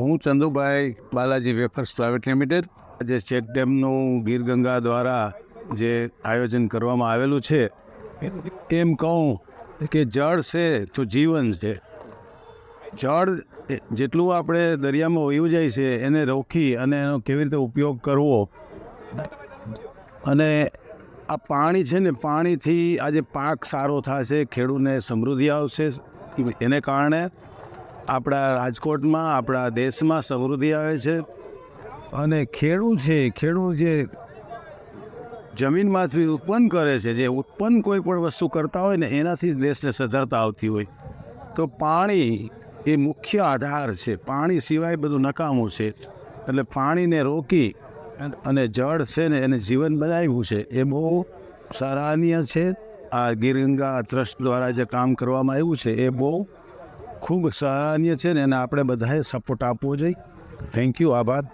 હું Chandubhai Balaji wafers private limited, જે check ડેમનું Gir Ganga દ્વારા જે આયોજન કરવામાં આવેલું છે, એમ કહું કે જળ છે તો જીવન છે. જળ જેટલું આપણે દરિયામાં વયું જાય છે એને રોકી અને એનો કેવી રીતે ઉપયોગ કરવો, અને આ પાણી છે ને, પાણીથી આજે પાક સારો થશે, ખેડૂતને સમૃદ્ધિ આવશે, એને કારણે આપણા રાજકોટમાં, આપણા દેશમાં સમૃદ્ધિ આવે છે. અને ખેડૂત જે જમીનમાંથી ઉત્પન્ન કરે છે, જે ઉત્પન્ન કોઈ પણ વસ્તુ કરતા હોય ને, એનાથી જ દેશને સધરતા આવતી હોય. તો પાણી એ મુખ્ય આધાર છે. પાણી સિવાય બધું નકામું છે. એટલે પાણીને રોકી અને જળ છે ને એને જીવન બનાવ્યું છે, એ બહુ સરાહનીય છે. આ ગીર ગંગા ટ્રસ્ટ દ્વારા જે કામ કરવામાં આવ્યું છે એ બહુ ખૂબ સરાહનીય છે ને એને આપણે બધાએ સપોર્ટ આપવો જોઈએ. થેન્ક યુ, આભાર.